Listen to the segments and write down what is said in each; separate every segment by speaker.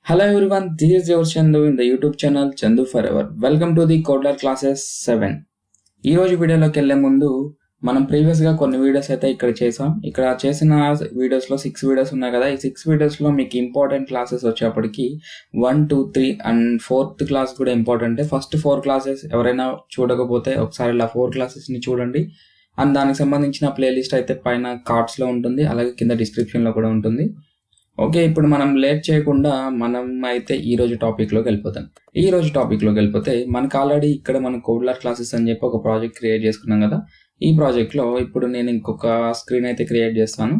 Speaker 1: Hello everyone, this is your Chandu in the YouTube channel Chandu Forever. Welcome to the Coder Classes 7. ఈ రోజు వీడియోలోకి వెళ్ళే ముందు మనం ప్రీవియస్గా కొన్ని వీడియోస్ అయితే ఇక్కడ చేసాం. ఇక్కడ చేసిన వీడియోస్లో 6 వీడియోస్ ఉన్నాయి కదా. ఈ 6 వీడియోస్లో మీకు ఇంపార్టెంట్ క్లాసెస్ వచ్చేప్పటికి 1, 2, 3 అండ్ 4th క్లాస్ కూడా ఇంపార్టెంట్. ఫస్ట్ 4 క్లాసెస్ ఎవరైనా చూడకపోతే ఒకసారి ఇలా 4 క్లాసెస్ని చూడండి. అండ్ దానికి సంబంధించిన ప్లేలిస్ట్ అయితే పైన కార్డ్స్లో ఉంటుంది, అలాగే కింద డిస్క్రిప్షన్లో కూడా ఉంటుంది. ఓకే, ఇప్పుడు మనం లేట్ చేయకుండా మనం అయితే ఈరోజు టాపిక్లోకి వెళ్ళిపోతాం. ఈరోజు టాపిక్లోకి వెళ్ళిపోతే మనకు ఆల్రెడీ ఇక్కడ మనం కోడ్లర్ క్లాసెస్ అని చెప్పి ఒక ప్రాజెక్ట్ క్రియేట్ చేసుకున్నాం కదా. ఈ ప్రాజెక్ట్లో ఇప్పుడు నేను ఇంకొక స్క్రీన్ అయితే క్రియేట్ చేస్తాను.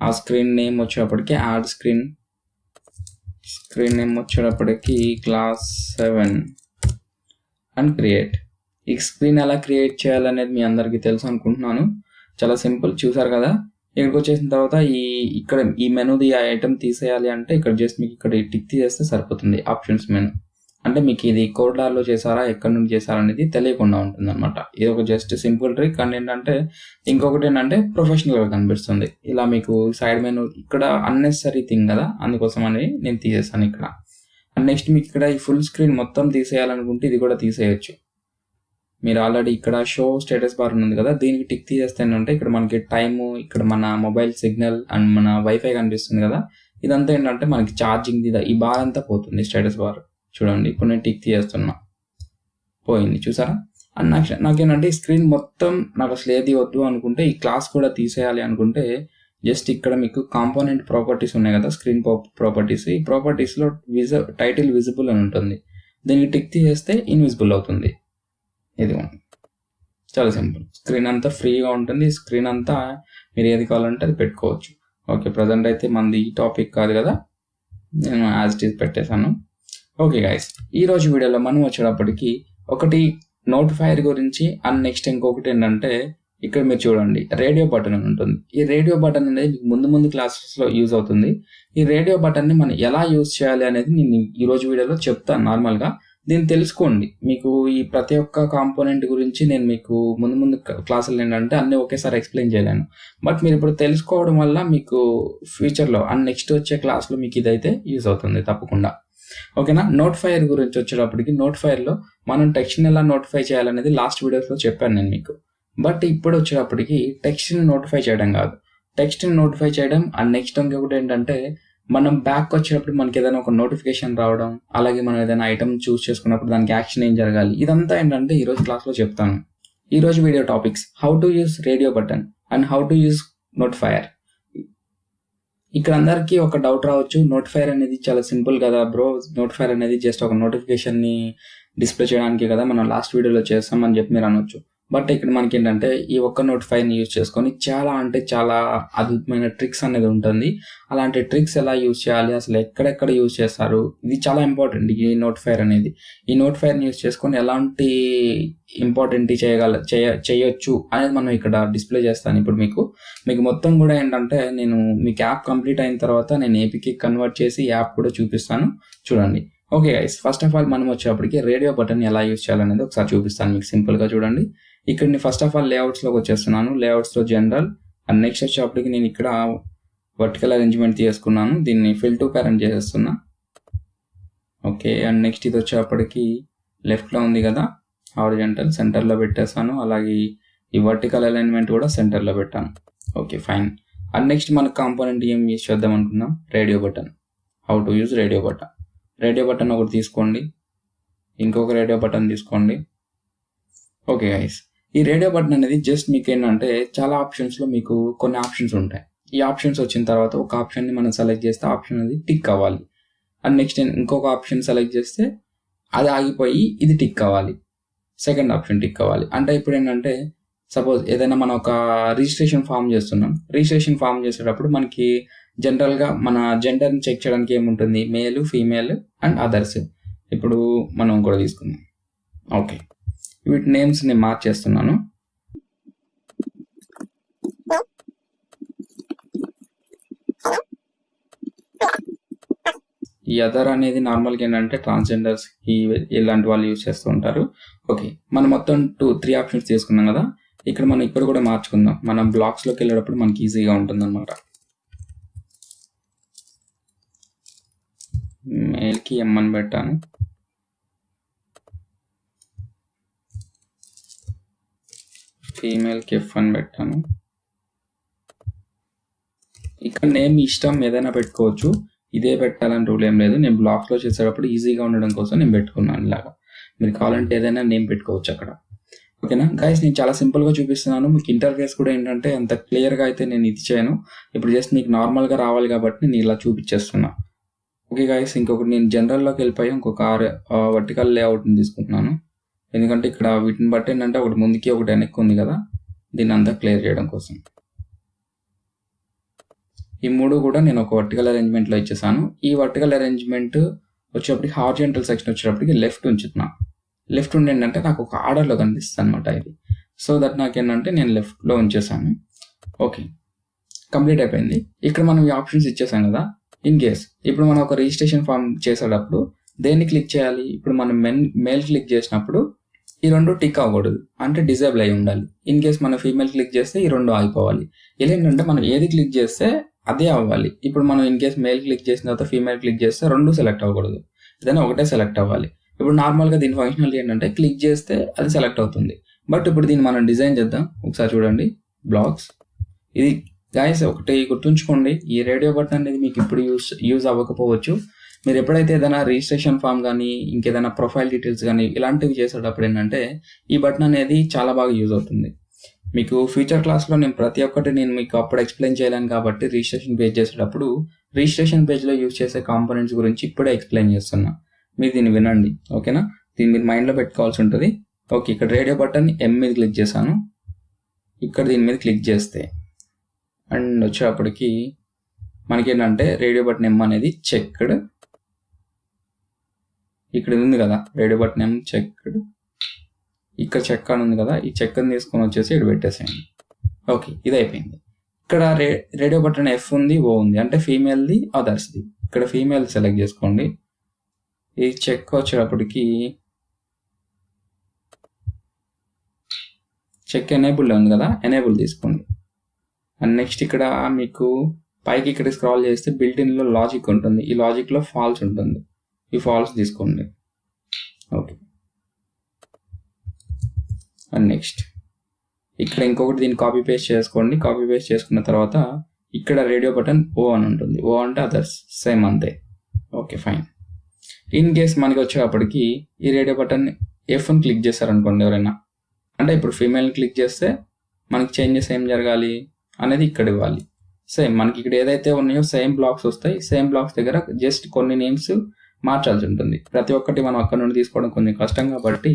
Speaker 1: ఆ స్క్రీన్ నేమ్ వచ్చేటప్పటికి యాడ్ స్క్రీన్ నేమ్ వచ్చేటప్పటికి క్లాస్ 7 అండ్ క్రియేట్. ఈ స్క్రీన్ ఎలా క్రియేట్ చేయాలనేది మీ అందరికీ తెలుసు అనుకుంటున్నాను. చాలా సింపుల్, చూసారు కదా. ఇక్కడికి వచ్చేసిన తర్వాత ఇక్కడ ఈ మెనూది ఈ ఐటమ్ తీసేయాలి అంటే ఇక్కడ జస్ట్ మీకు ఇక్కడ టిక్ తీసేస్తే సరిపోతుంది. ఆప్షన్స్ మెనూ అంటే మీకు ఇది కోడ్లర్లో చేశారా ఎక్కడి నుండి చేశారా అనేది తెలియకుండా ఉంటుంది అనమాట. ఇది ఒక జస్ట్ సింపుల్ ట్రిక్. అండ్ ఏంటంటే ఇంకొకటి ఏంటంటే ప్రొఫెషనల్గా కనిపిస్తుంది. ఇలా మీకు సైడ్ మెనూ ఇక్కడ అన్నెసరీ థింగ్ కదా, అందుకోసం అని నేను తీసేస్తాను ఇక్కడ. అండ్ నెక్స్ట్ మీకు ఇక్కడ ఈ ఫుల్ స్క్రీన్ మొత్తం తీసేయాలనుకుంటే ఇది కూడా తీసేయచ్చు. మీరు ఆల్రెడీ ఇక్కడ షో స్టేటస్ బార్ ఉంది కదా, దీనికి టిక్ తీసేస్తేనంటే ఇక్కడ మనకి టైము, ఇక్కడ మన మొబైల్ సిగ్నల్ అండ్ మన వైఫై కనిపిస్తుంది కదా. ఇదంతా ఏంటంటే మనకి ఛార్జింగ్ ఈ బార్ అంతా పోతుంది. స్టేటస్ బార్ చూడండి, ఇప్పుడు నేను టిక్ తీసేస్తున్నా, పోయింది చూసారా. అండ్ నాకేంటంటే ఈ స్క్రీన్ మొత్తం నాకు అసలు ఏది వద్దు అనుకుంటే, ఈ క్లాస్ కూడా తీసేయాలి అనుకుంటే జస్ట్ ఇక్కడ మీకు కాంపోనెంట్ ప్రాపర్టీస్ ఉన్నాయి కదా, స్క్రీన్ ప్రాపర్టీస్. ఈ ప్రాపర్టీస్లో టైటిల్ విజిబుల్ అని ఉంటుంది. దీనికి టిక్ తీసేస్తే ఇన్విజిబుల్ అవుతుంది. ఇది చాలా సింపుల్. స్క్రీన్ అంతా ఫ్రీగా ఉంటుంది. స్క్రీన్ అంతా మీరు ఏది కావాలంటే అది పెట్టుకోవచ్చు. ఓకే, ప్రజెంట్ అయితే మనది ఈ టాపిక్ కాదు కదా, నేను యాజ్ ఇట్ ఈజ్ పెట్టేశాను. ఓకే గైస్, ఈరోజు వీడియోలో మనం వచ్చేటప్పటికి ఒకటి నోటిఫైర్ గురించి అండ్ నెక్స్ట్ ఇంకొకటి ఏంటంటే ఇక్కడ మీరు చూడండి రేడియో బటన్ అని ఉంటుంది. ఈ రేడియో బటన్ అనేది మీకు ముందు క్లాసెస్లో యూజ్ అవుతుంది. ఈ రేడియో బటన్ని మనం ఎలా యూజ్ చేయాలి అనేది నేను ఈరోజు వీడియోలో చెప్తాను. నార్మల్గా దీన్ని తెలుసుకోండి. మీకు ఈ ప్రతి ఒక్క కాంపోనెంట్ గురించి నేను మీకు ముందు క్లాసులు ఏంటంటే అన్నీ ఒకేసారి ఎక్స్ప్లెయిన్ చేయలేను. బట్ మీరు ఇప్పుడు తెలుసుకోవడం వల్ల మీకు ఫ్యూచర్లో అండ్ నెక్స్ట్ వచ్చే క్లాస్లో మీకు ఇదైతే యూజ్ అవుతుంది తప్పకుండా. ఓకేనా. నోటిఫైర్ గురించి వచ్చేటప్పటికి నోటిఫైర్లో మనం టెక్స్ట్ని ఎలా నోటిఫై చేయాలనేది లాస్ట్ వీడియోస్లో చెప్పాను నేను మీకు. బట్ ఇప్పుడు వచ్చేటప్పటికి టెక్స్ట్ని నోటిఫై చేయడం కాదు, టెక్స్ట్ని నోటిఫై చేయడం అండ్ నెక్స్ట్ ఇంకొకటి ఏంటంటే మనం బ్యాక్ వచ్చేటప్పుడు మనకి ఏదైనా ఒక నోటిఫికేషన్ రావడం, అలాగే మనం ఏదైనా ఐటమ్ చూస్ చేసుకున్నప్పుడు దానికి యాక్షన్ ఏం జరగాలి, ఇదంతా ఏంటంటే ఈరోజు క్లాస్లో చెప్తాను. ఈరోజు video topics: how to use radio button and how to use notifier. ఇక్కడ అందరికీ ఒక డౌట్ రావచ్చు, నోటిఫైర్ అనేది చాలా సింపుల్ కదా బ్రో, నోటిఫైర్ అనేది జస్ట్ ఒక నోటిఫికేషన్ని డిస్ప్లే చేయడానికి కదా మనం లాస్ట్ వీడియోలో చేస్తామని చెప్పి మీరు అనొచ్చు. బట్ ఇక్కడ మనకి ఏంటంటే ఈ ఒక్క నోటిఫైర్ని యూజ్ చేసుకొని చాలా అంటే చాలా అద్భుతమైన ట్రిక్స్ అనేది ఉంటుంది. అలాంటి ట్రిక్స్ ఎలా యూజ్ చేయాలి, అసలు ఎక్కడెక్కడ యూజ్ చేస్తారు, ఇది చాలా ఇంపార్టెంట్. ఈ నోటిఫైర్ అనేది ఈ నోటిఫైర్ని యూజ్ చేసుకొని ఎలాంటి ఇంపార్టెంట్ చేయొచ్చు అనేది మనం ఇక్కడ డిస్ప్లే చేస్తాను. ఇప్పుడు మీకు మొత్తం కూడా ఏంటంటే నేను మీకు యాప్ కంప్లీట్ అయిన తర్వాత నేను ఏపీకి కన్వర్ట్ చేసి యాప్ కూడా చూపిస్తాను, చూడండి. Okay guys, first of all మనం వచ్చేప్పటికి రేడియో బటన్ ఎలా యూజ్ చేయాలనేది ఒకసారి చూపిస్తాను మీకు సింపుల్గా. చూడండి, ఇక్కడ నేను ఫస్ట్ ఆఫ్ ఆల్ లేఅవుట్స్లోకి వచ్చేస్తున్నాను. లేఅవుట్స్లో జనరల్ అండ్ నెక్స్ట్ వచ్చేప్పటికి నేను ఇక్కడ వర్టికల్ అరేంజ్మెంట్ తీసుకున్నాను. దీన్ని ఫిల్ టు పేరెంట్ చేసేస్తున్నా. ఓకే, అండ్ నెక్స్ట్ ఇది వచ్చేప్పటికి లెఫ్ట్లో ఉంది కదా హారిజాంటల్, సెంటర్లో పెట్టేస్తాను. అలాగే ఈ వర్టికల్ అలైన్మెంట్ కూడా సెంటర్లో పెట్టాను. Okay fine. అండ్ నెక్స్ట్ మన కాంపోనెంట్ ఏం యూజ్ చేద్దాం అనుకున్నాం, radio button. How to use radio button. Radio button ఒకటి తీసుకోండి, ఇంకొక రేడియో బటన్ తీసుకోండి. ఓకే గైస్, ఈ రేడియో బటన్ అనేది జస్ట్ మీకు ఏంటంటే చాలా ఆప్షన్స్లో మీకు కొన్ని ఆప్షన్స్ ఉంటాయి. ఈ ఆప్షన్స్ వచ్చిన తర్వాత ఒక ఆప్షన్ని మనం సెలెక్ట్ చేస్తే ఆప్షన్ అనేది టిక్ అవ్వాలి. అండ్ నెక్స్ట్ ఇంకొక ఆప్షన్ సెలెక్ట్ చేస్తే అది ఆగిపోయి ఇది టిక్ అవ్వాలి, సెకండ్ ఆప్షన్ టిక్ అవ్వాలి. అంటే ఇప్పుడు ఏంటంటే సపోజ్ ఏదైనా మనం ఒక రిజిస్ట్రేషన్ ఫామ్ చేస్తున్నాం. రిజిస్ట్రేషన్ ఫామ్ చేసేటప్పుడు మనకి జనరల్గా మన జెండర్ని చెక్ చేయడానికి ఏముంటుంది, మేల్, ఫీమేల్ అండ్ అదర్స్. ఇప్పుడు మనం కూడా తీసుకుందాం. ఓకే, వీటి నేమ్స్ నేను మార్చేస్తున్నాను. ఈ అదర్ అనేది నార్మల్గా ఏంటంటే ట్రాన్స్జెండర్స్ ఇలాంటి వాళ్ళు యూజ్ చేస్తూ ఉంటారు. ఓకే, మనం మొత్తం 3 ఆప్షన్స్ తీసుకున్నాం కదా. ఇక్కడ మనం ఇక్కడ కూడా మార్చుకుందాం. మనం బ్లాక్స్లోకి వెళ్ళేటప్పుడు మనకి ఈజీగా ఉంటుంది అనమాట. ఫీమేల్కి ఎం అని పెట్టాను. ఫీమేల్కి ఎఫ్ అని పెట్టాను. ఇక్కడ నేమ్ ఇష్టం ఏదైనా పెట్టుకోవచ్చు, ఇదే పెట్టాలని రూల్ ఏం లేదు. నేను బ్లాక్స్లో చేసేటప్పుడు ఈజీగా ఉండడం కోసం నేను పెట్టుకున్నాను ఇలాగా. మీరు కావాలంటే ఏదైనా నేమ్ పెట్టుకోవచ్చు అక్కడ. ఓకేనా గైస్, నేను చాలా సింపుల్గా చూపిస్తున్నాను. మీకు ఇంటర్ఫేస్ కూడా ఏంటంటే అంత క్లియర్గా అయితే నేను ఇది చేయను. ఇప్పుడు జస్ట్ నీకు నార్మల్గా రావాలి కాబట్టి నేను ఇలా చూపించేస్తున్నా. ఓకే గైస్, ఇంకొకటి నేను జనరల్లోకి వెళ్ళిపోయి ఇంకొక వర్టికల్ లేఅవుట్ని తీసుకుంటున్నాను. ఎందుకంటే ఇక్కడ వీటిని బట్టి ఏంటంటే ఒకటి ముందుకి ఒకటి వెనక్కి ఉంది కదా, దీన్ని అంతా క్లియర్ చేయడం కోసం. ఈ మూడు కూడా నేను ఒక వర్టికల్ అరేంజ్మెంట్లో ఇచ్చేసాను. ఈ వర్టికల్ అరేంజ్మెంట్ వచ్చేటప్పటికి హార్జెంటల్ సెక్షన్ వచ్చేటప్పటికి లెఫ్ట్ ఉంచుతున్నా. లెఫ్ట్ ఉండి ఏంటంటే నాకు ఒక ఆర్డర్లో కనిపిస్తుంది అనమాట ఇది. సో దట్ నాకేంటంటే నేను లెఫ్ట్లో ఉంచేసాను. ఓకే, కంప్లీట్ అయిపోయింది. ఇక్కడ మనం ఈ ఆప్షన్స్ ఇచ్చేసాం కదా. ఇన్ కేస్ ఇప్పుడు మనం ఒక రిజిస్ట్రేషన్ ఫామ్ చేసేటప్పుడు దేన్ని క్లిక్ చేయాలి? ఇప్పుడు మనం మేల్ క్లిక్ చేసినప్పుడు ఈ రెండు టిక్ అవ్వకూడదు, అంటే డిజేబుల్ అయి ఉండాలి. ఇన్ కేస్ మనం ఫీమేల్ క్లిక్ చేస్తే ఈ రెండు ఆగిపోవాలి. ఇలా ఏంటంటే మనం ఏది క్లిక్ చేస్తే అదే అవ్వాలి. ఇప్పుడు మనం ఇన్ కేస్ మేల్ క్లిక్ చేసిన తర్వాత ఫీమేల్ క్లిక్ చేస్తే రెండు సెలెక్ట్ అవ్వకూడదు, ఏదైనా ఒకటే సెలెక్ట్ అవ్వాలి. ఇప్పుడు నార్మల్గా దీని ఫంక్షనాలిటీ ఏంటంటే క్లిక్ చేస్తే అది సెలెక్ట్ అవుతుంది. బట్ ఇప్పుడు దీన్ని మనం డిజైన్ చేద్దాం. ఒకసారి చూడండి బ్లాక్స్. ఇది గైస్ ఒకటి గుర్తుంచుకోండి, ఈ రేడియో బటన్ అనేది మీకు ఇప్పుడు యూజ్ అవ్వకపోవచ్చు. మీరు ఎప్పుడైతే ఏదైనా రిజిస్ట్రేషన్ ఫామ్ కానీ ఇంకేదైనా ప్రొఫైల్ డీటెయిల్స్ కానీ ఇలాంటివి చేసేటప్పుడు ఏంటంటే ఈ బటన్ అనేది చాలా బాగా యూజ్ అవుతుంది. మీకు ఫ్యూచర్ క్లాస్లో నేను ప్రతి ఒక్కటి నేను మీకు అప్పుడు ఎక్స్ప్లెయిన్ చేయలేను కాబట్టి రిజిస్ట్రేషన్ పేజ్ చేసేటప్పుడు రిజిస్ట్రేషన్ పేజ్లో యూజ్ చేసే కాంపోనెంట్స్ గురించి ఇప్పుడే ఎక్స్ప్లెయిన్ చేస్తున్నా. మీరు దీన్ని వినండి, ఓకేనా? దీన్ని మీరు మైండ్లో పెట్టుకోవాల్సి ఉంటుంది. ఓకే, ఇక్కడ రేడియో బటన్ ఎం మీద క్లిక్ చేశాను. ఇక్కడ దీని మీద క్లిక్ చేస్తే అండ్ వచ్చేటప్పటికి మనకేంటంటే రేడియో బటన్ ఎం అనేది చెక్డ్. ఇక్కడ ఉంది కదా రేడియో బటన్ ఎం చెక్డ్, ఇక్కడ చెక్ అని ఉంది కదా, ఈ చెక్ని తీసుకొని వచ్చేసి ఇక్కడ పెట్టేసేయండి. ఓకే, ఇది అయిపోయింది. ఇక్కడ రేడియో బటన్ ఎఫ్ ఉంది, ఓ ఉంది, అంటే ఫీమేల్ది అదర్స్ది. ఇక్కడ ఫీమేల్ సెలెక్ట్ చేసుకోండి. ఈ చెక్ వచ్చేటప్పటికి చెక్ ఎనేబుల్ ఉంది కదా, ఎనేబుల్ తీసుకోండి. అండ్ నెక్స్ట్ ఇక్కడ మీకు పైకి ఇక్కడ స్క్రాల్ చేస్తే బిల్ట్-ఇన్లో లాజిక్ ఉంటుంది. ఈ లాజిక్లో ఫాల్స్ ఉంటుంది, ఈ ఫాల్స్ తీసుకోండి. ఓకే, అండ్ నెక్స్ట్ ఇక్కడ ఇంకొకటి దీన్ని కాపీ పేస్ట్ చేసుకోండి. కాపీ పేస్ట్ చేసుకున్న తర్వాత ఇక్కడ రేడియో బటన్ ఓ అని ఉంటుంది. ఓ అంటే అదర్స్, సేమ్ అంతే. Okay fine. ఇన్ కేస్ మనకి వచ్చేటప్పటికి ఈ రేడియో బటన్ ఎఫ్ని క్లిక్ చేశారనుకోండి ఎవరైనా, అంటే ఇప్పుడు ఫీమేల్ని క్లిక్ చేస్తే మనకి చేంజెస్ ఏం జరగాలి అనేది ఇక్కడ ఇవ్వాలి. సేమ్ మనకి ఇక్కడ ఏదైతే ఉన్నాయో సేమ్ బ్లాక్స్ వస్తాయి. సేమ్ బ్లాక్స్ దగ్గర జస్ట్ కొన్ని నేమ్స్ మార్చాల్సి ఉంటుంది. ప్రతి ఒక్కటి మనం అక్కడ నుండి తీసుకోవడం కొంచెం కష్టం కాబట్టి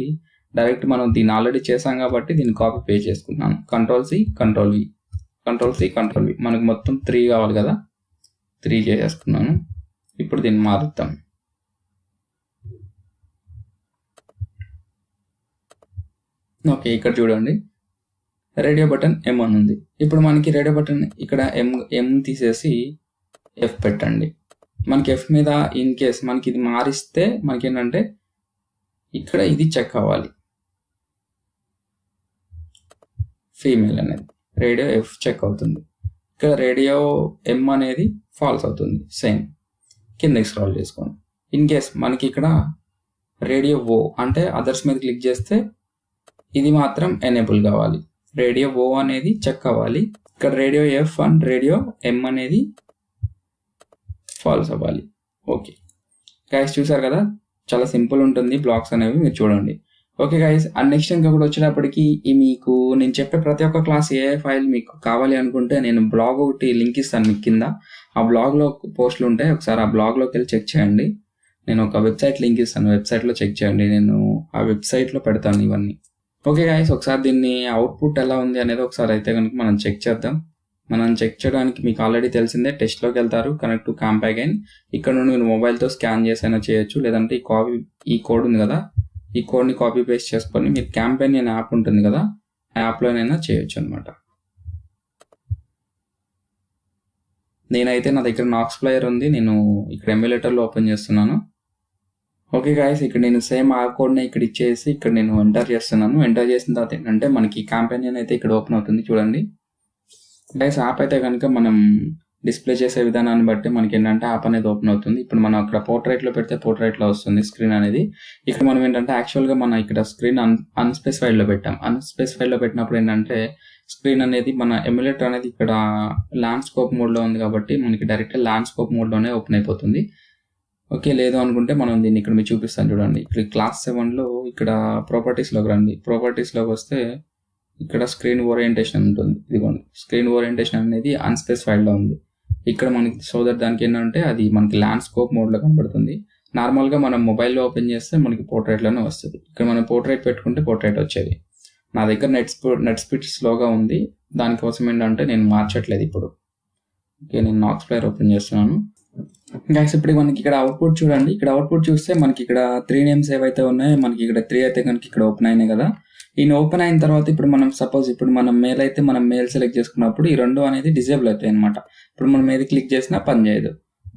Speaker 1: డైరెక్ట్ మనం దీన్ని ఆల్రెడీ చేసాం కాబట్టి దీన్ని కాపీ పేస్ట్ చేసుకున్నాను. కంట్రోల్-C కంట్రోల్-V, కంట్రోల్-C కంట్రోల్-V. మనకు మొత్తం 3 కావాలి కదా, 3 చేసేసుకున్నాను. ఇప్పుడు దీన్ని మారుద్దాం. ఓకే, ఇక్కడ చూడండి రేడియో బటన్ ఎం అని ఉంది. ఇప్పుడు మనకి రేడియో బటన్ ఇక్కడ ఎం తీసేసి ఎఫ్ పెట్టండి. మనకి ఎఫ్ మీద ఇన్ కేస్ మనకి ఇది మారిస్తే మనకి ఏంటంటే ఇక్కడ ఇది చెక్ అవ్వాలి. ఫీమేల్ అనేది రేడియో ఎఫ్ చెక్ అవుతుంది. ఇక్కడ రేడియో ఎం అనేది ఫాల్స్ అవుతుంది. సేమ్ కిందకి స్క్రాల్ చేసుకోండి. ఇన్ కేస్ మనకి ఇక్కడ రేడియో ఓ అంటే అదర్స్ మీద క్లిక్ చేస్తే ఇది మాత్రం ఎనేబుల్ కావాలి. రేడియో ఓ అనేది చెక్ అవ్వాలి. ఇక్కడ రేడియో ఎఫ్ అండ్ రేడియో ఎం అనేది ఫాల్స్ అవ్వాలి. ఓకే గైస్, చూసారు కదా, చాలా సింపుల్ ఉంటుంది బ్లాక్స్ అనేవి, మీరు చూడండి. ఓకే గైస్, అండ్ నెక్స్ట్ ఇంకా కూడా వచ్చేటప్పటికి మీకు నేను చెప్పే ప్రతి ఒక్క క్లాస్ ఏ ఫైల్ మీకు కావాలి అనుకుంటే నేను బ్లాగ్ ఒకటి లింక్ ఇస్తాను మీకు కింద. ఆ బ్లాగ్లో పోస్టులు ఉంటాయి, ఒకసారి ఆ బ్లాగ్లోకి వెళ్ళి చెక్ చేయండి. నేను ఒక వెబ్సైట్ లింక్ ఇస్తాను, వెబ్సైట్లో చెక్ చేయండి. నేను ఆ వెబ్సైట్లో పెడతాను ఇవన్నీ. ఓకే గైస్, ఒకసారి దీన్ని అవుట్పుట్ ఎలా ఉంది అనేది ఒకసారి అయితే కనుక మనం చెక్ చేద్దాం. మనం చెక్ చేయడానికి మీకు ఆల్రెడీ తెలిసిందే, టెస్ట్లోకి వెళ్తారు, కనెక్ట్ టు క్యాంపెయిన్. ఇక్కడ నుండి మీరు మొబైల్తో స్కాన్ చేసైనా చేయొచ్చు, లేదంటే ఈ కోడ్ ఉంది కదా, ఈ కోడ్ని కాపీ పేస్ట్ చేసుకొని మీరు క్యాంపెయిన్ అనే యాప్ ఉంటుంది కదా, ఆ యాప్లోనైనా చేయొచ్చు అనమాట. నేనైతే నా దగ్గర నాక్స్ ప్లేయర్ ఉంది, నేను ఇక్కడ ఎమ్యులేటర్లో ఓపెన్ చేస్తున్నాను. ఓకే గాయస్, ఇక్కడ నేను సేమ్ ఆ కోడ్ని ఇక్కడ ఇచ్చేసి ఇక్కడ నేను ఎంటర్ చేస్తున్నాను. ఎంటర్ చేసిన తర్వాత ఏంటంటే మనకి క్యాంపెయిన్ అయితే ఇక్కడ ఓపెన్ అవుతుంది. చూడండి గైస్, యాప్ అయితే కనుక మనం డిస్ప్లే చేసే విధానాన్ని బట్టి మనకి ఏంటంటే యాప్ అనేది ఓపెన్ అవుతుంది. ఇప్పుడు మనం అక్కడ పోర్ట్రైట్లో పెడితే పోర్ట్రైట్లో వస్తుంది స్క్రీన్ అనేది. ఇక్కడ మనం ఏంటంటే యాక్చువల్గా మనం ఇక్కడ స్క్రీన్ అన్స్పెసిఫైడ్లో పెట్టాం. అన్స్పెసిఫైడ్లో పెట్టినప్పుడు ఏంటంటే స్క్రీన్ అనేది మన ఎమ్యులేటర్ అనేది ఇక్కడ ల్యాండ్స్కోప్ మోడ్లో ఉంది కాబట్టి మనకి డైరెక్ట్ ల్యాండ్స్కోప్ మోడ్లోనే ఓపెన్ అయిపోతుంది. ఓకే, లేదు అనుకుంటే మనం దీన్ని ఇక్కడ మీకు చూపిస్తాను చూడండి. ఇక్కడ క్లాస్ 7లో ఇక్కడ ప్రాపర్టీస్లోకి రండి. ప్రాపర్టీస్లోకి వస్తే ఇక్కడ స్క్రీన్ ఓరియంటేషన్ ఉంటుంది. ఇదిగోండి, స్క్రీన్ ఓరియంటేషన్ అనేది అన్స్పెసిఫైడ్లో ఉంది. ఇక్కడ మనకి సోదర్ దానికి ఏంటంటే అది మనకి ల్యాండ్స్కోప్ మోడ్లో కనబడుతుంది. నార్మల్గా మనం మొబైల్లో ఓపెన్ చేస్తే మనకి పోర్ట్రైట్లోనే వస్తుంది. ఇక్కడ మనం పోర్ట్రైట్ పెట్టుకుంటే పోర్ట్రైట్ వచ్చేది. నా దగ్గర నెట్ స్పీడ్ స్లోగా ఉంది, దానికోసం ఏంటంటే నేను మార్చట్లేదు ఇప్పుడు. ఓకే, నేను నాక్స్ ప్లేయర్ ఓపెన్ చేస్తున్నాను. గైస్ ఇప్పుడు మనకి ఇక్కడ అవుట్పుట్ చూడండి. ఇక్కడ అవుట్పుట్ చూస్తే మనకి ఇక్కడ 3 నేమ్స్ ఏవైతే ఉన్నాయో మనకి ఇక్కడ 3 అయితే కనుక ఇక్కడ ఓపెన్ అయినాయి కదా. ఈ ఓపెన్ అయిన తర్వాత ఇప్పుడు మనం సపోజ్ ఇప్పుడు మనం మెయిల్ అయితే మనం మెయిల్ సెలెక్ట్ చేసుకున్నప్పుడు ఈ 2 అనేది డిజేబుల్ అవుతాయి అనమాట. ఇప్పుడు మనం ఏది క్లిక్ చేసినా పని చేయదు.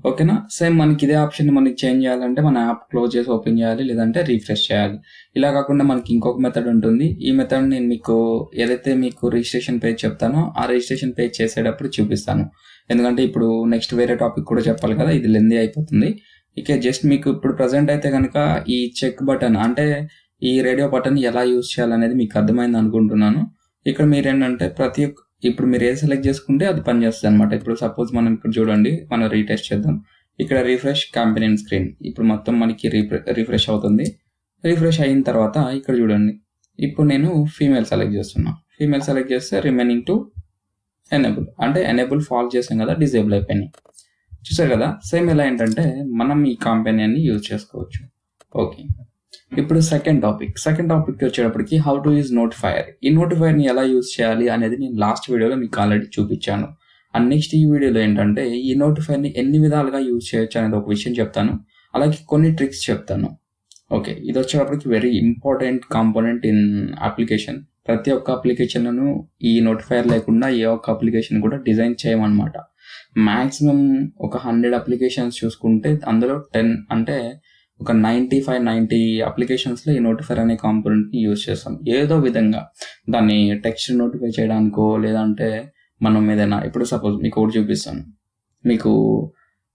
Speaker 1: ఓకేనా, సేమ్ మనకి ఇదే ఆప్షన్ మనకి చేంజ్ చేయాలంటే మన యాప్ క్లోజ్ చేసి ఓపెన్ చేయాలి, లేదంటే రీఫ్రెష్ చేయాలి. ఇలా కాకుండా మనకి ఇంకొక మెథడ్ ఉంటుంది. ఈ మెథడ్ నేను మీకు ఏదైతే మీకు రిజిస్ట్రేషన్ పేజ్ చెప్తానో ఆ రిజిస్ట్రేషన్ పేజ్ చేసేటప్పుడు చూపిస్తాను. ఎందుకంటే ఇప్పుడు నెక్స్ట్ వేరే టాపిక్ కూడా చెప్పాలి కదా, ఇది లెందీ అయిపోతుంది. ఇక జస్ట్ మీకు ఇప్పుడు ప్రజెంట్ అయితే కనుక ఈ చెక్ బటన్ అంటే ఈ రేడియో బటన్ ఎలా యూజ్ చేయాలనేది మీకు అర్థమైంది అనుకుంటున్నాను. ఇక్కడ మీరు ఏంటంటే ఇప్పుడు మీరు ఏది సెలెక్ట్ చేసుకుంటే అది పనిచేస్తుంది అనమాట. ఇప్పుడు సపోజ్ మనం ఇక్కడ చూడండి, మనం రీటెస్ట్ చేద్దాం. ఇక్కడ రిఫ్రెష్ కంపెనీ స్క్రీన్ ఇప్పుడు మొత్తం మనకి రిఫ్రెష్ అవుతుంది. రిఫ్రెష్ అయిన తర్వాత ఇక్కడ చూడండి, ఇప్పుడు నేను ఫీమేల్ సెలెక్ట్ చేస్తున్నా. ఫీమేల్ సెలెక్ట్ చేస్తే రిమైనింగ్ టు ఎనేబుల్ అంటే ఎనేబుల్ ఫాల్ చేసాం కదా, డిజేబుల్ అయిపోయినాయి. చూసారు కదా, సేమ్ ఎలా ఏంటంటే మనం ఈ కంపెనీని యూజ్ చేసుకోవచ్చు. ఓకే, ఇప్పుడు సెకండ్ టాపిక్ వచ్చేటప్పటికి హౌ టు యూజ్ నోటిఫైయర్. ఈ నోటిఫైయర్ని ఎలా యూజ్ చేయాలి అనేది నేను లాస్ట్ వీడియోలో మీకు ఆల్రెడీ చూపించాను. అండ్ నెక్స్ట్ ఈ వీడియోలో ఏంటంటే ఈ నోటిఫైయర్ని ఎన్ని విధాలుగా యూజ్ చేయొచ్చు అనేది ఒక విషయం చెప్తాను, అలాగే కొన్ని ట్రిక్స్ చెప్తాను. ఓకే, ఇది వచ్చేటప్పటికి very important component in application. ప్రతి ఒక్క అప్లికేషన్లను ఈ నోటిఫైయర్ లేకుండా ఏ ఒక్క అప్లికేషన్ కూడా డిజైన్ చేయమన్నమాట. మ్యాక్సిమం ఒక 100 అప్లికేషన్స్ చూసుకుంటే అందులో 10 అంటే ఒక 90 అప్లికేషన్స్లో ఈ నోటిఫైర్ అనే కాంపోనెంట్ని యూజ్ చేస్తాం. ఏదో విధంగా దాన్ని టెక్స్ట్ నోటిఫై చేయడానికో లేదంటే మనం ఏదైనా ఇప్పుడు సపోజ్ మీకు ఒకటి చూపిస్తాను, మీకు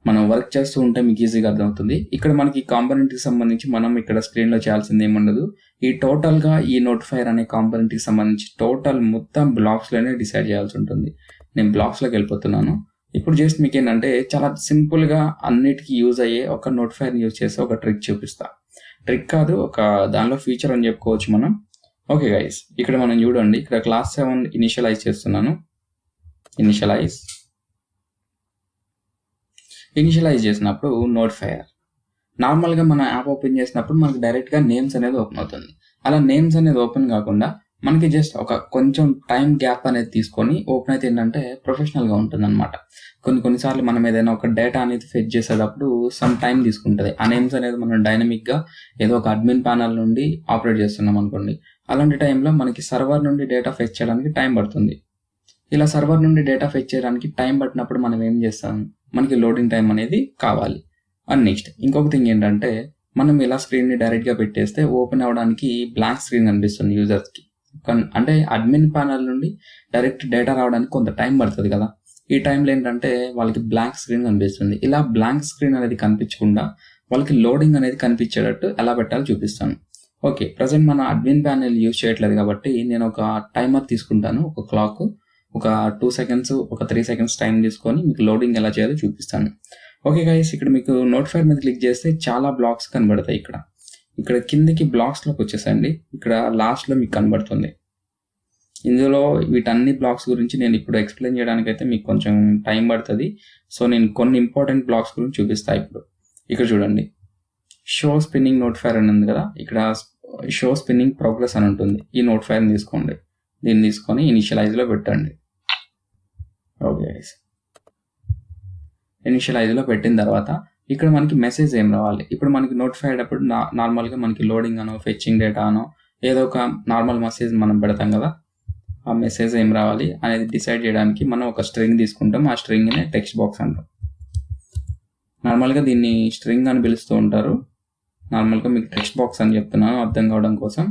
Speaker 1: మనం వర్క్ చేస్తూ ఉంటే మీకు ఈజీగా అర్థమవుతుంది. ఇక్కడ మనకి కాంపోనెంట్కి సంబంధించి మనం ఇక్కడ స్క్రీన్లో చేయాల్సింది ఏముండదు. ఈ టోటల్గా ఈ నోటిఫైర్ అనే కాంపోనెంట్కి సంబంధించి టోటల్ మొత్తం బ్లాక్స్లోనే డిసైడ్ చేయాల్సి ఉంటుంది. నేను బ్లాక్స్లోకి వెళ్ళిపోతున్నాను. ఇప్పుడు జస్ట్ మీకు ఏంటంటే చాలా సింపుల్గా అన్నిటికీ యూజ్ అయ్యే ఒక నోటిఫైర్ని యూజ్ చేసి ఒక ట్రిక్ చూపిస్తా. ట్రిక్ కాదు, ఒక దానిలో ఫీచర్ అని చెప్పుకోవచ్చు మనం. ఓకే గైస్, ఇక్కడ మనం చూడండి, ఇక్కడ క్లాస్ 7 ఇనిషియలైజ్ చేస్తున్నాను. ఇనిషియలైజ్ చేసినప్పుడు నోటిఫైయర్ నార్మల్గా మన యాప్ ఓపెన్ చేసినప్పుడు మనకి డైరెక్ట్గా నేమ్స్ అనేది ఓపెన్ అవుతుంది. అలా నేమ్స్ అనేది ఓపెన్ కాకుండా మనకి జస్ట్ ఒక కొంచెం టైం గ్యాప్ అనేది తీసుకొని ఓపెన్ అయితే ఏంటంటే ప్రొఫెషనల్గా ఉంటుంది అనమాట. కొన్నిసార్లు మనం ఏదైనా ఒక డేటా అనేది ఫెచ్ చేసేటప్పుడు సమ్ టైం తీసుకుంటుంది. ఆ నేమ్స్ అనేది మనం డైనమిక్గా ఏదో ఒక అడ్మిన్ ప్యానల్ నుండి ఆపరేట్ చేస్తున్నాం అనుకోండి. అలాంటి టైంలో మనకి సర్వర్ నుండి డేటా ఫెచ్ చేయడానికి టైం పడుతుంది. ఇలా సర్వర్ నుండి డేటా ఫెచ్ చేయడానికి టైం పట్టినప్పుడు మనం ఏం చేస్తాం, మనకి లోడింగ్ టైం అనేది కావాలి. అండ్ నెక్స్ట్ ఇంకొక థింగ్ ఏంటంటే మనం ఇలా స్క్రీన్ని డైరెక్ట్గా పెట్టేస్తే ఓపెన్ అవ్వడానికి బ్లాంక్ స్క్రీన్ కనిపిస్తుంది యూజర్స్కి. అంటే అడ్మిన్ ప్యానల్ నుండి డైరెక్ట్ డేటా రావడానికి కొంత టైం పడుతుంది కదా. ఈ టైంలో ఏంటంటే వాళ్ళకి బ్లాంక్ స్క్రీన్ కనిపిస్తుంది. ఇలా బ్లాంక్ స్క్రీన్ అనేది కనిపించకుండా వాళ్ళకి లోడింగ్ అనేది కనిపించేటట్టు ఎలా పెట్టాలో చూపిస్తాను. ఓకే, ప్రజెంట్ మన అడ్మిన్ ప్యానల్ యూజ్ చేయట్లేదు కాబట్టి నేను ఒక టైమర్ తీసుకుంటాను, ఒక క్లాక్, ఒక 2 సెకండ్స్, ఒక 3 సెకండ్స్ టైం తీసుకొని మీకు లోడింగ్ ఎలా చేయాలో చూపిస్తాను. ఓకే గైస్, ఇక్కడ మీకు నోటిఫైర్ మీద క్లిక్ చేస్తే చాలా బ్లాక్స్ కనబడతాయి. ఇక్కడ కిందికి బ్లాక్స్లోకి వచ్చేసండి. ఇక్కడ లాస్ట్లో మీకు కనబడుతుంది. ఇందులో వీటన్ని బ్లాక్స్ గురించి నేను ఇప్పుడు ఎక్స్ప్లెయిన్ చేయడానికైతే మీకు కొంచెం టైం పడుతుంది. సో నేను కొన్ని ఇంపార్టెంట్ బ్లాక్స్ గురించి చూపిస్తాను. ఇక్కడ చూడండి, షో స్పిన్నింగ్ నోటిఫైర్ అని ఉంది కదా, ఇక్కడ షో స్పిన్నింగ్ ప్రోగ్రెస్ అని ఉంటుంది. ఈ నోటిఫైర్ని తీసుకోండి, దీన్ని తీసుకొని ఇనిషియలైజ్లో పెట్టండి. ఓకే గైస్, ఇనిషియలైజ్లో పెట్టిన తర్వాత ఇక్కడ మనకి మెసేజ్ ఏం రావాలి. ఇప్పుడు మనకి నోటిఫై అయ్యేటప్పుడు నార్మల్గా మనకి లోడింగ్ అనో ఫెచ్చింగ్ డేటా అనో ఏదో ఒక నార్మల్ మెసేజ్ మనం పెడతాం కదా, ఆ మెసేజ్ ఏం రావాలి అనేది డిసైడ్ చేయడానికి మనం ఒక స్ట్రింగ్ తీసుకుంటాం. ఆ స్ట్రింగ్నే టెక్స్ట్ బాక్స్ అంటాం. నార్మల్గా దీన్ని స్ట్రింగ్ అని పిలుస్తూ ఉంటారు. నార్మల్గా మీకు టెక్స్ట్ బాక్స్ అని చెప్తున్నాను అర్థం కావడం కోసం.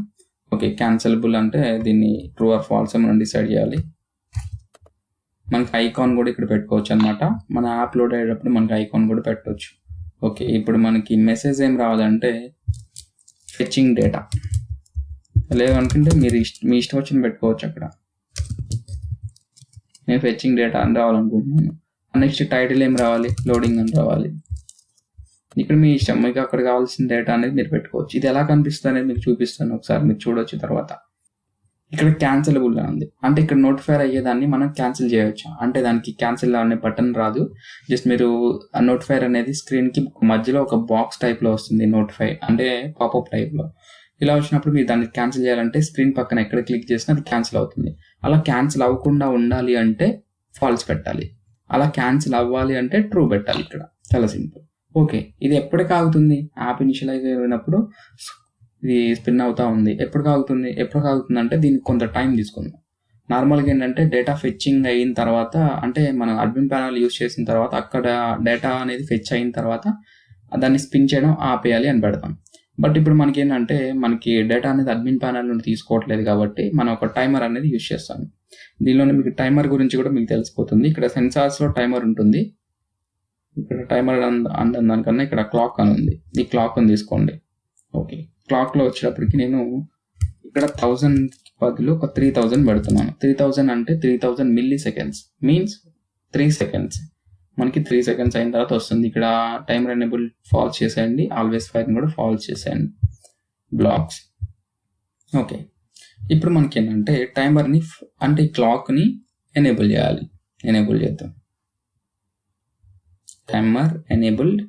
Speaker 1: ఓకే, క్యాన్సలబుల్ అంటే దీన్ని ట్రూ ఆర్ ఫాల్స్ మనం డిసైడ్ చేయాలి. మనకి ఐకాన్ కూడా ఇక్కడ పెట్టుకోవచ్చు అనమాట. మన యాప్ లోడ్ అయ్యేటప్పుడు మనకి ఐకాన్ కూడా పెట్టవచ్చు. ఓకే, ఇప్పుడు మనకి మెసేజ్ ఏం రావాలంటే ఫెచ్చింగ్ డేటా, లేదనుకుంటే మీరు మీ ఇష్టం వచ్చిన పెట్టుకోవచ్చు. అక్కడ నేను ఫెచ్చింగ్ డేటా అని రావాలనుకుంటున్నాను. నెక్స్ట్ టైటిల్ ఏం రావాలి, లోడింగ్ అని రావాలి. ఇక్కడ మీ ఇష్టం, మీకు అక్కడ కావాల్సిన డేటా అనేది మీరు పెట్టుకోవచ్చు. ఇది ఎలా కనిపిస్తుంది అనేది మీకు చూపిస్తాను, ఒకసారి మీరు చూడొచ్చు. తర్వాత ఇక్కడ క్యాన్సిలబుల్ ఉంది, అంటే ఇక్కడ నోటిఫైర్ అయ్యేదాన్ని మనం క్యాన్సిల్ చేయవచ్చు. అంటే దానికి క్యాన్సిల్ అనే బటన్ రాదు, జస్ట్ మీరు ఆ నోటిఫైర్ అనేది స్క్రీన్కి మధ్యలో ఒక బాక్స్ టైప్లో వస్తుంది. నోటిఫై అంటే పాపప్ టైప్లో ఇలా వచ్చినప్పుడు మీరు దాన్ని క్యాన్సిల్ చేయాలంటే స్క్రీన్ పక్కన ఎక్కడ క్లిక్ చేసినా అది క్యాన్సిల్ అవుతుంది. అలా క్యాన్సిల్ అవ్వకుండా ఉండాలి అంటే ఫాల్స్ పెట్టాలి, అలా క్యాన్సిల్ అవ్వాలి అంటే ట్రూ పెట్టాలి. ఇక్కడ చాలా సింపుల్. ఓకే, ఇది ఎప్పటికి ఆగుతుంది? యాప్ ఇనిషియలైజ్ అయినప్పుడు ఇది స్పిన్ అవుతా ఉంది. ఎప్పుడు ఆగుతుంది అంటే దీనికి కొంత టైం తీసుకుందాం. నార్మల్గా ఏంటంటే డేటా ఫెచ్చింగ్ అయిన తర్వాత, అంటే మనం అడ్మిన్ ప్యానల్ యూజ్ చేసిన తర్వాత అక్కడ డేటా అనేది ఫెచ్ అయిన తర్వాత దాన్ని స్పిన్ చేయడం ఆపేయాలి అని పెడతాం. బట్ ఇప్పుడు మనకి ఏంటంటే మనకి డేటా అనేది అడ్మిన్ ప్యానల్ నుండి తీసుకోవట్లేదు కాబట్టి మనం ఒక టైమర్ అనేది యూజ్ చేస్తాం. దీనిలోనే మీకు టైమర్ గురించి కూడా మీకు తెలిసిపోతుంది. ఇక్కడ సెన్సార్స్లో టైమర్ ఉంటుంది. ఇక్కడ టైమర్ అందని దానికన్నా ఇక్కడ క్లాక్ అని ఉంది. ఈ క్లాక్ అని తీసుకోండి. ఓకే, క్లాక్లో వచ్చేటప్పటికి నేను ఇక్కడ 1000 బదులు ఒక 3000 పెడుతున్నాను. 3000 అంటే 3000 మిల్లీ సెకండ్స్, మీన్స్ 3 సెకండ్స్. మనకి 3 సెకండ్స్ అయిన తర్వాత వస్తుంది. ఇక్కడ టైమర్ ఎనేబుల్ ఫాల్స్ చేసేయండి, ఆల్వేస్ ఫైర్ కూడా ఫాల్స్ చేసేయండి, బ్లాక్స్. ఓకే, ఇప్పుడు మనకి ఏంటంటే టైమర్ని అంటే ఈ క్లాక్ని ఎనేబుల్ చేయాలి. ఎనేబుల్ చేద్దాం. Timer enabled.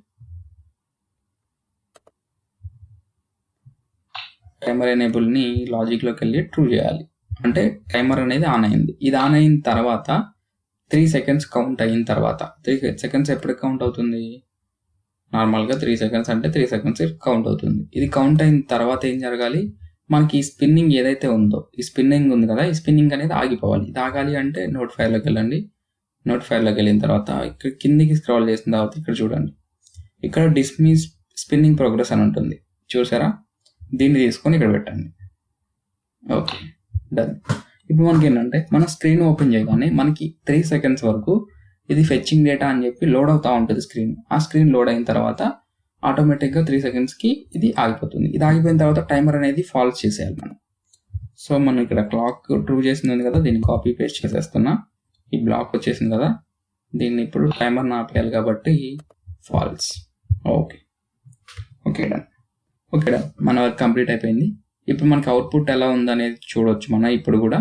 Speaker 1: టైమర్ ఎనేబుల్ని లాజిక్లోకి వెళ్ళి ట్రూ చేయాలి. అంటే టైమర్ అనేది ఆన్ అయింది. ఇది ఆన్ అయిన తర్వాత 3 సెకండ్స్ కౌంట్ అయిన తర్వాత, 3 సెకండ్స్ ఎప్పుడు కౌంట్ అవుతుంది? నార్మల్గా 3 సెకండ్స్ అంటే 3 సెకండ్స్ కౌంట్ అవుతుంది. ఇది కౌంట్ అయిన తర్వాత ఏం జరగాలి? మనకి ఈ స్పిన్నింగ్ ఏదైతే ఉందో, ఈ స్పిన్నింగ్ ఉంది కదా, ఈ స్పిన్నింగ్ అనేది ఆగిపోవాలి. ఇది ఆగాలి అంటే నోటిఫైర్లోకి వెళ్ళండి. నోటిఫైర్లోకి వెళ్ళిన తర్వాత ఇక్కడ కిందికి స్క్రాల్ చేసిన తర్వాత ఇక్కడ చూడండి, ఇక్కడ డిస్మిస్ స్పిన్నింగ్ ప్రోగ్రెస్ అని ఉంటుంది, చూసారా? దీన్ని తీసుకొని ఇక్కడ పెట్టండి. Okay, done. ఇప్పుడు మనకి ఏంటంటే మన స్క్రీన్ ఓపెన్ చేయగానే మనకి 3 సెకండ్స్ వరకు ఇది ఫెచ్చింగ్ డేటా అని చెప్పి లోడ్ అవుతూ ఉంటుంది స్క్రీన్. ఆ స్క్రీన్ లోడ్ అయిన తర్వాత ఆటోమేటిక్గా 3 సెకండ్స్కి ఇది ఆగిపోతుంది. ఇది ఆగిపోయిన తర్వాత టైమర్ అనేది ఫాల్స్ చేసేయాలి మనం. సో మనం ఇక్కడ క్లాక్ ట్రూ చేసింది కదా, దీన్ని కాపీ పేస్ట్ చేసేస్తున్నా. ఈ బ్లాక్ వచ్చేసింది కదా, దీన్ని ఇప్పుడు టైమర్ని ఆపేయాలి కాబట్టి false. Okay okay done. Okay done, మన వర్క్ కంప్లీట్ అయిపోయింది. ఇప్పుడు మనకి అవుట్పుట్ ఎలా ఉందనేది చూడవచ్చు. మనం ఇప్పుడు కూడా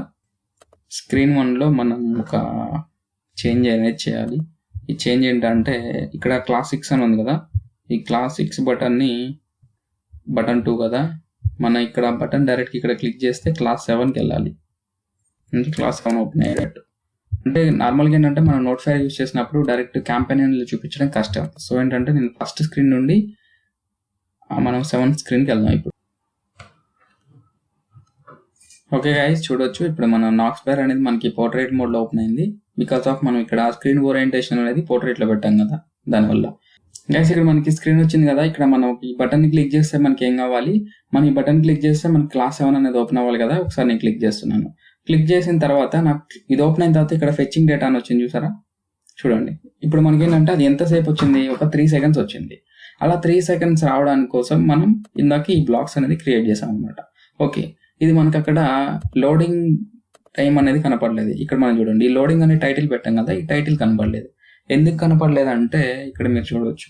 Speaker 1: స్క్రీన్ 1లో మనం ఒక చేంజ్ అనేది చేయాలి. ఈ చేంజ్ ఏంటంటే ఇక్కడ క్లాస్ 6 అని ఉంది కదా, ఈ క్లాస్ 6 బటన్ని బటన్ 2 కదా, మన ఇక్కడ బటన్ డైరెక్ట్ ఇక్కడ క్లిక్ చేస్తే క్లాస్ 7కి వెళ్ళాలి. అంటే క్లాస్ 7 ఓపెన్ అయ్యేటట్టు. అంటే నార్మల్గా ఏంటంటే మనం నోటిఫైర్ యూజ్ చేసినప్పుడు డైరెక్ట్ క్యాంపెయిన్లో చూపించడం కష్టం. సో ఏంటంటే నేను ఫస్ట్ స్క్రీన్ నుండి మనం 7th స్క్రీన్కి వెళ్దాం ఇప్పుడు. ఓకే గైస్, చూడొచ్చు ఇప్పుడు మన నాక్స్పైర్ అనేది మనకి పోర్ట్రేట్ మోడ్లో ఓపెన్ అయింది. బికాస్ ఆఫ్ మనం ఇక్కడ స్క్రీన్ ఓరియంటేషన్ అనేది పోర్ట్రేట్లో పెట్టాం కదా, దానివల్ల. గైస్ ఇక్కడ మనకి స్క్రీన్ వచ్చింది కదా, ఇక్కడ మనం ఈ బటన్ని క్లిక్ చేస్తే మనకి ఏం కావాలి? మనం ఈ బటన్ క్లిక్ చేస్తే మనకి క్లాస్ 7 అనేది ఓపెన్ అవ్వాలి కదా. ఒకసారి నేను క్లిక్ చేస్తున్నాను. క్లిక్ చేసిన తర్వాత నాకు ఇది ఓపెన్ అయిన తర్వాత ఇక్కడ ఫెచ్చింగ్ డేటా అని వచ్చింది, చూసారా? చూడండి ఇప్పుడు మనకి ఏంటంటే అది ఎంతసేపు వచ్చింది? ఒక 3 సెకండ్స్ వచ్చింది. అలా 3 సెకండ్స్ రావడానికి కోసం మనం ఇందాక ఈ బ్లాక్స్ అనేది క్రియేట్ చేసాం అనమాట. ఓకే, ఇది మనకి అక్కడ లోడింగ్ టైం అనేది కనపడలేదు. ఇక్కడ మనం చూడండి, ఈ లోడింగ్ అనే టైటిల్ పెట్టాం కదా, ఈ టైటిల్ కనపడలేదు. ఎందుకు కనపడలేదు అంటే ఇక్కడ మీరు చూడవచ్చు.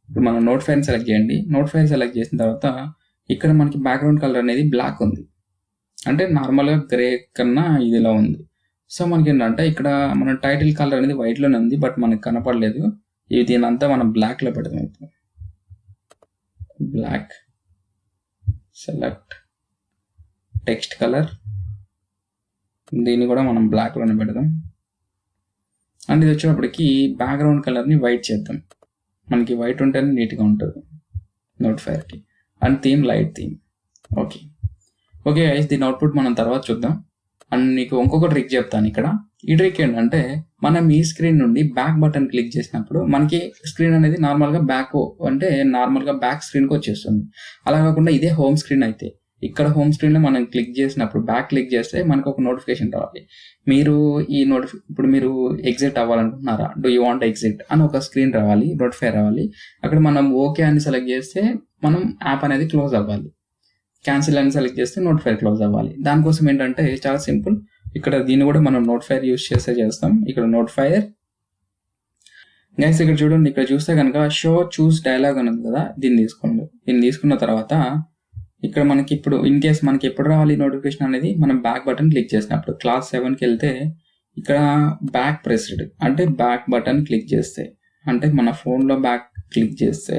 Speaker 1: ఇప్పుడు మనం నోటిఫైర్ సెలెక్ట్ చేయండి. నోటిఫైర్ సెలెక్ట్ చేసిన తర్వాత ఇక్కడ మనకి బ్యాక్గ్రౌండ్ కలర్ అనేది బ్లాక్ ఉంది, అంటే నార్మల్గా గ్రే కన్నా ఇదిలా ఉంది. సో మనకి ఏంటంటే ఇక్కడ మన టైటిల్ కలర్ అనేది వైట్లోనే ఉంది, బట్ మనకి కనపడలేదు. ఇది దీనంతా మనం బ్లాక్లో పెడతాం. ఇప్పుడు బ్లాక్, సెలెక్ట్ టెక్స్ట్ కలర్, దీన్ని కూడా మనం బ్లాక్లోనే పెడదాం. అండ్ ఇది వచ్చేటప్పటికి బ్యాక్గ్రౌండ్ కలర్ని వైట్ చేద్దాం. మనకి వైట్ ఉంటేనే నీట్గా ఉంటుంది నోటిఫైర్కి. And theme light theme. Okay okay guys, దీని అవుట్పుట్ మనం తర్వాత చూద్దాం. అండ్ నీకు ఇంకొక ట్రిక్ చెప్తాను ఇక్కడ. ఈ ట్రిక్ ఏంటంటే మనం ఈ స్క్రీన్ నుండి బ్యాక్ బటన్ క్లిక్ చేసినప్పుడు మనకి స్క్రీన్ అనేది నార్మల్గా బ్యాక్, అంటే నార్మల్గా బ్యాక్ స్క్రీన్కి వచ్చేస్తుంది. అలా కాకుండా ఇదే హోమ్ స్క్రీన్ అయితే ఇక్కడ హోమ్ స్క్రీన్లో మనం క్లిక్ చేసినప్పుడు బ్యాక్ క్లిక్ చేస్తే మనకు ఒక నోటిఫికేషన్ రావాలి. మీరు ఇప్పుడు మీరు ఎగ్జిట్ అవ్వాలనుకుంటున్నారా, డూ యూ వాంట్ ఎగ్జిట్ అని ఒక స్క్రీన్ రావాలి, నోటిఫై రావాలి. అక్కడ మనం ఓకే అని సెలెక్ట్ చేస్తే మనం యాప్ అనేది క్లోజ్ అవ్వాలి. క్యాన్సిల్ అని సెలెక్ట్ చేస్తే నోటిఫైర్ క్లోజ్ అవ్వాలి. దానికోసం ఏంటంటే చాలా సింపుల్, ఇక్కడ దీన్ని కూడా మనం నోటిఫైర్ యూజ్ చేస్తాం. ఇక్కడ నోటిఫైర్ గైస్ ఇక్కడ చూడండి, ఇక్కడ చూస్తే కనుక షో చూస్ డైలాగ్ అని ఉంది కదా, దీన్ని తీసుకోండి. దీన్ని తీసుకున్న తర్వాత ఇక్కడ మనకి ఇప్పుడు ఇన్ కేస్ మనకి ఎప్పుడు రావాలి నోటిఫికేషన్ అనేది, మనం బ్యాక్ బటన్ క్లిక్ చేసినప్పుడు క్లాస్ 7కి వెళ్తే ఇక్కడ బ్యాక్ ప్రెస్డ్ అంటే బ్యాక్ బటన్ క్లిక్ చేస్తే, అంటే మన ఫోన్లో బ్యాక్ క్లిక్ చేస్తే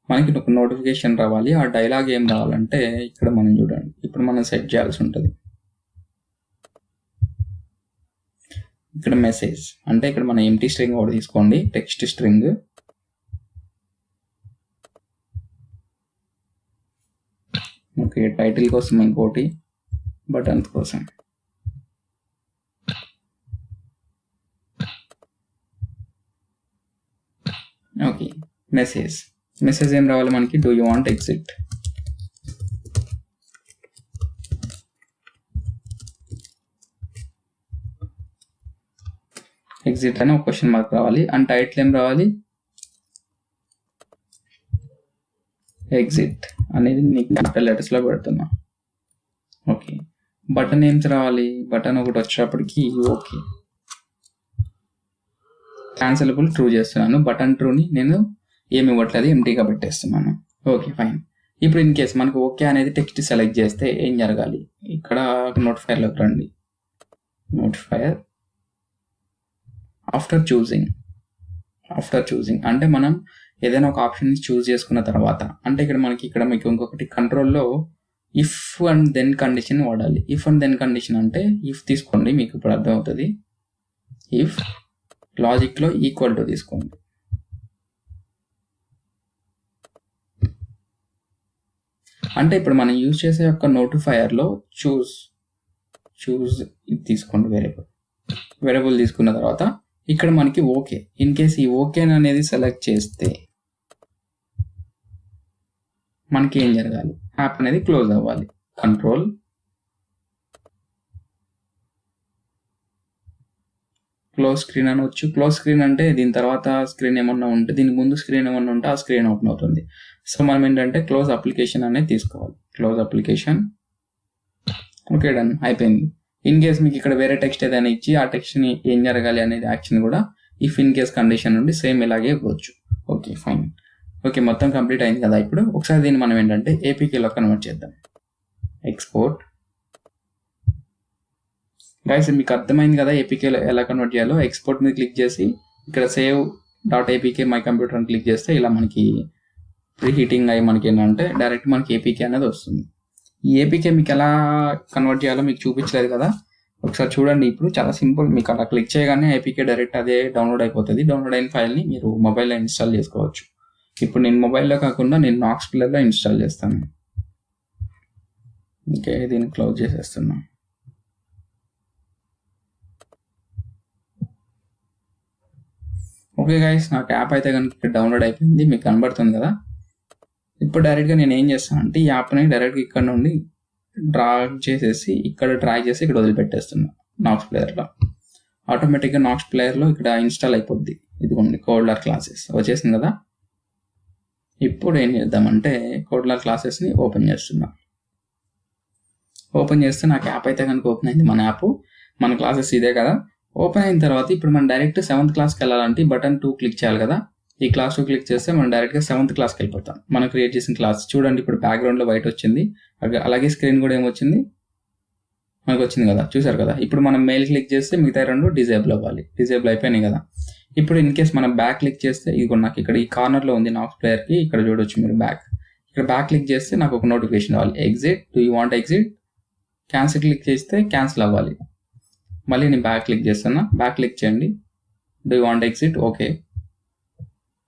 Speaker 1: మనకి ఒక నోటిఫికేషన్ రావాలి. ఆ డైలాగ్ ఏం రావాలంటే ఇక్కడ మనం చూడండి, ఇప్పుడు మనం సెట్ చేయాల్సి ఉంటుంది. ఇక్కడ మెసేజ్ అంటే ఇక్కడ మన ఎంటీ స్ట్రింగ్ కూడా తీసుకోండి, టెక్స్ట్ స్ట్రింగ్. ఓకే, టైటిల్ కోసం ఇంకోటి, బటన్ కోసం. ఓకే, మెసేజ్ ఏం రావాలి మనకి, do you want exit. Exit అని ఒక క్వశ్చన్ మార్క్ రావాలి. అండ్ టైటిల్ ఏం రావాలి, ఎగ్జిట్ అనేది నీకు క్యాపిటల్ లెటర్స్లో పెడుతున్నా. ఓకే, బటన్ ఏం రావాలి, బటన్ ఒకటి వచ్చేటప్పటికి ఓకే క్యాన్సిలబుల్ ట్రూ చేస్తున్నాను. బటన్ ట్రూని నేను ఏమి ఇవ్వట్లేదు, ఎంటీగా పెట్టేస్తున్నాను. Okay fine. ఇప్పుడు ఇన్ కేస్ మనకు ఓకే అనేది టెక్స్ట్ సెలెక్ట్ చేస్తే ఏం జరగాలి, ఇక్కడ నోటిఫైర్లోకి రండి. నోటిఫైర్ ఆఫ్టర్ చూసింగ్ అంటే మనం ఏదైనా ఒక ఆప్షన్ చూస్ చేసుకున్న తర్వాత, అంటే ఇక్కడ మీకు ఇంకొకటి కంట్రోల్లో ఇఫ్ అండ్ దెన్ కండిషన్ వాడాలి. ఇఫ్ అండ్ దెన్ కండిషన్ అంటే ఇఫ్ తీసుకోండి, మీకు ఇప్పుడు అర్థమవుతుంది. ఇఫ్ లాజిక్లో ఈక్వల్ టు తీసుకోండి. అంటే ఇప్పుడు మనం యూజ్ చేసే యొక్క నోటిఫైయర్లో చూస్ ఇది తీసుకోండి, వేరియబుల్ తీసుకున్న తర్వాత ఇక్కడ మనకి ఓకే. ఇన్ కేస్ ఈ ఓకే అనేది సెలెక్ట్ చేస్తే మనకి ఏం జరగాలి, యాప్ అనేది క్లోజ్ అవ్వాలి. కంట్రోల్ క్లోజ్ స్క్రీన్ అనవచ్చు. క్లోజ్ స్క్రీన్ అంటే దీని తర్వాత స్క్రీన్ ఏమన్నా ఉంటే, దీనికి ముందు స్క్రీన్ ఏమన్నా ఉంటే ఆ స్క్రీన్ ఓపెన్ అవుతుంది. సో మనం ఏంటంటే క్లోజ్ అప్లికేషన్ అనేది తీసుకోవాలి. Close application. ఓకే డన్, అయిపోయింది. ఇన్ కేస్ మీకు ఇక్కడ వేరే టెక్స్ట్ ఏదైనా ఇచ్చి ఆ టెక్స్ట్ని ఏం జరగాలి అనేది యాక్షన్ కూడా ఇఫ్ ఇన్ కేస్ కండిషన్ నుండి సేమ్ ఇలాగే ఇవ్వచ్చు. Okay fine. ఓకే, మొత్తం కంప్లీట్ అయింది కదా. ఇప్పుడు ఒకసారి దీన్ని మనం ఏంటంటే ఏపీకేలో కన్వర్ట్ చేద్దాం. ఎక్స్పోర్ట్. గైస్ మీకు అర్థమైంది కదా ఏపీకేలో ఎలా కన్వర్ట్ చేయాలో. ఎక్స్పోర్ట్ మీద క్లిక్ చేసి ఇక్కడ సేవ్ .apk మై కంప్యూటర్ అని క్లిక్ చేస్తే ఇలా మనకి ప్రీ హీటింగ్ అయ్యి మనకి ఏంటంటే డైరెక్ట్ మనకి ఏపీకే అనేది వస్తుంది. ఈ ఏపీకే మీకు ఎలా కన్వర్ట్ చేయాలో మీకు చూపించలేదు కదా, ఒకసారి చూడండి. ఇప్పుడు చాలా సింపుల్, మీకు అలా క్లిక్ చేయగానే ఏపీకే డైరెక్ట్ అదే డౌన్లోడ్ అయిపోతుంది. డౌన్లోడ్ అయిన ఫైల్ని మీరు మొబైల్లో ఇన్స్టాల్ చేసుకోవచ్చు. ఇప్పుడు నేను మొబైల్లో కాకుండా నేను నాక్స్ ప్లేయర్లో ఇన్స్టాల్ చేస్తాను. ఓకే, దీన్ని క్లోజ్ చేసేస్తున్నా. ఓకే గైస్, నాకు యాప్ అయితే కనుక డౌన్లోడ్ అయిపోయింది, మీకు కనబడుతుంది కదా. ఇప్పుడు డైరెక్ట్గా నేను ఏం చేస్తానంటే ఈ యాప్ని డైరెక్ట్గా ఇక్కడ నుండి డ్రాగ్ చేసేసి ఇక్కడ డ్రాగ్ చేసి ఇక్కడ వదిలిపెట్టేస్తున్నా. నాక్స్ ప్లేయర్లో ఆటోమేటిక్గా నాక్స్ ప్లేయర్లో ఇక్కడ ఇన్స్టాల్ అయిపోద్ది. ఇదిగోండి కోడ్లర్ క్లాసెస్ వచ్చేసింది కదా. ఇప్పుడు ఏం చేద్దామంటే కోడ్లర్ క్లాసెస్ని ఓపెన్ చేస్తున్నా. ఓపెన్ చేస్తే నాకు యాప్ అయితే కనుక ఓపెన్ అయింది. మన యాప్, మన క్లాసెస్ ఇదే కదా. ఓపెన్ అయిన తర్వాత ఇప్పుడు మనం డైరెక్ట్ 7th క్లాస్కి వెళ్ళాలంటే బటన్ 2 క్లిక్ చేయాలి కదా. ఈ క్లాస్ 2 క్లిక్ చేస్తే మనం డైరెక్ట్గా 7th క్లాస్కి వెళ్ళిపోతాం. మనం క్రియేట్ చేసిన క్లాస్ చూడండి, ఇప్పుడు బ్యాక్గ్రౌండ్లో వైట్ వచ్చింది, అలాగే స్క్రీన్ కూడా ఏమొచ్చింది మనకు వచ్చింది కదా, చూసారు కదా. ఇప్పుడు మనం మెయిల్ క్లిక్ చేస్తే మిగతా 2 డిజేబుల్ అవ్వాలి. డిజేబుల్ అయిపోయినాయి కదా. ఇప్పుడు ఇన్ కేస్ మనం బ్యాక్ క్లిక్ చేస్తే ఇది నాకు ఇక్కడ ఈ కార్నర్లో ఉంది నాక్స్ ప్లేయర్కి, ఇక్కడ చూడొచ్చు మీరు బ్యాక్. ఇక్కడ బ్యాక్ క్లిక్ చేస్తే నాకు ఒక నోటిఫికేషన్ రావాలి, exit, do you want exit. Cancel click చేస్తే క్యాన్సిల్ అవ్వాలి. మళ్ళీ నేను బ్యాక్ క్లిక్ చేస్తున్నా, బ్యాక్ క్లిక్ చేయండి, do you want exit. Okay,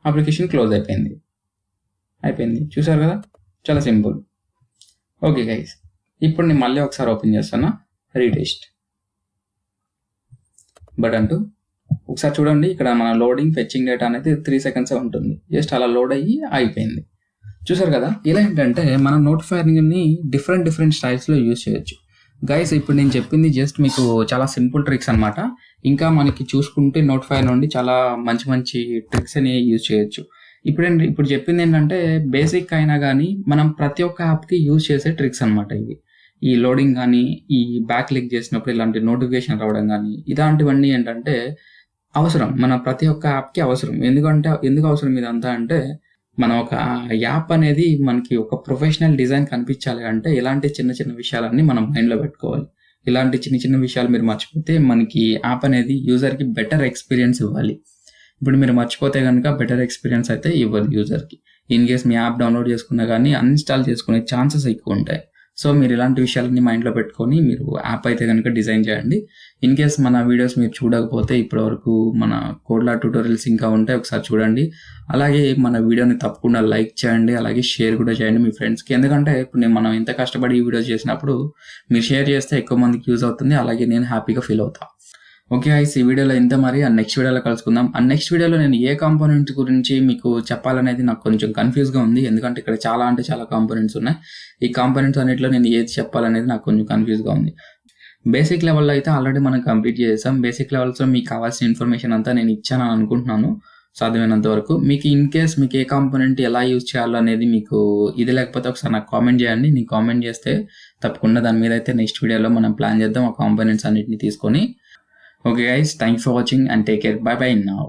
Speaker 1: application close అయిపోయింది. చూసారు కదా, చాలా సింపుల్. ఓకే గైస్, ఇప్పుడు నేను మళ్ళీ ఒకసారి ఓపెన్ చేస్తున్నా. Retest button 2. ఒకసారి చూడండి, ఇక్కడ మన లోడింగ్ ఫెచ్చింగ్ డేటా అనేది 3 seconds ఉంటుంది. జస్ట్ అలా లోడ్ అయ్యి అయిపోయింది. చూసారు కదా, ఇలా ఏంటంటే మనం నోటిఫైర్ని డిఫరెంట్ స్టైల్స్లో యూజ్ చేయొచ్చు. గైస్ ఇప్పుడు నేను చెప్పింది జస్ట్ మీకు చాలా సింపుల్ ట్రిక్స్ అనమాట. ఇంకా మనకి చూసుకుంటే నోటిఫైర్ నుండి చాలా మంచి ట్రిక్స్ అనేవి యూజ్ చేయొచ్చు. ఇప్పుడు చెప్పింది ఏంటంటే బేసిక్ అయినా కానీ మనం ప్రతి ఒక్క యాప్కి యూజ్ చేసే ట్రిక్స్ అనమాట ఇవి. ఈ లోడింగ్ కానీ, ఈ బ్యాక్ క్లిక్ చేసినప్పుడు ఇలాంటి నోటిఫికేషన్ రావడం కానీ, ఇలాంటివన్నీ ఏంటంటే అవసరం. మన ప్రతి ఒక్క యాప్కి అవసరం. ఎందుకు అవసరం ఇదంతా అంటే, మనం ఒక యాప్ అనేది మనకి ఒక ప్రొఫెషనల్ డిజైన్ కనిపించాలి అంటే ఇలాంటి చిన్న విషయాలన్నీ మనం మైండ్లో పెట్టుకోవాలి. ఇలాంటి చిన్న విషయాలు మీరు మర్చిపోతే మనకి యాప్ అనేది యూజర్కి బెటర్ ఎక్స్పీరియన్స్ ఇవ్వాలి. ఇప్పుడు మీరు మర్చిపోతే కనుక బెటర్ ఎక్స్పీరియన్స్ అయితే ఇవ్వదు యూజర్కి. ఇన్ కేస్ మీ యాప్ డౌన్లోడ్ చేసుకున్నా కానీ అన్ఇన్స్టాల్ చేసుకునే ఛాన్సెస్ ఎక్కువ ఉంటాయి. సో మీరు ఇలాంటి విషయాలన్నీ మైండ్లో పెట్టుకొని మీరు యాప్ అయితే కనుక డిజైన్ చేయండి. ఇన్ కేస్ మన వీడియోస్ మీరు చూడకపోతే ఇప్పటివరకు మన కోడ్లా ట్యూటోరియల్స్ ఇంకా ఉంటాయి, ఒకసారి చూడండి. అలాగే మన వీడియోని తప్పకుండా లైక్ చేయండి, అలాగే షేర్ కూడా చేయండి మీ ఫ్రెండ్స్కి. ఎందుకంటే ఇప్పుడు మనం ఇంత కష్టపడి ఈ వీడియోస్ చేసినప్పుడు మీరు షేర్ చేస్తే ఎక్కువ మందికి యూజ్ అవుతుంది, అలాగే నేను హ్యాపీగా ఫీల్ అవుతాను. ఓకే గైస్, ఈ వీడియోలో ఇంత. మరి నెక్స్ట్ వీడియోలో కలుసుకుందాం. నెక్స్ట్ వీడియోలో నేను ఏ కాంపోనెంట్ గురించి మీకు చెప్పాలనేది నాకు కొంచెం కన్ఫ్యూజ్గా ఉంది. ఎందుకంటే ఇక్కడ చాలా కాంపోనెంట్స్ ఉన్నాయి. ఈ కాంపోనెంట్స్ అన్నింటిలో నేను ఏది చెప్పాలనేది నాకు కొంచెం కన్ఫ్యూజ్గా ఉంది. బేసిక్ లెవెల్లో అయితే ఆల్రెడీ మనం కంప్లీట్ చేసాం. బేసిక్ లెవెల్స్లో మీకు కావాల్సిన ఇన్ఫర్మేషన్ అంతా నేను ఇచ్చానని అనుకుంటున్నాను సాధ్యమైనంత వరకు. మీకు ఇన్ కేస్ మీకు ఏ కాంపోనెంట్ ఎలా యూజ్ చేయాలో అనేది మీకు ఇది లేకపోతే ఒకసారి నాకు కామెంట్ చేయండి. నేను కామెంట్ చేస్తే తప్పకుండా దాని మీద అయితే నెక్స్ట్ వీడియోలో మనం ప్లాన్ చేద్దాం ఆ కాంపోనెంట్స్ అన్నిటిని తీసుకొని. Okay guys, thanks for watching and take care. Bye bye now.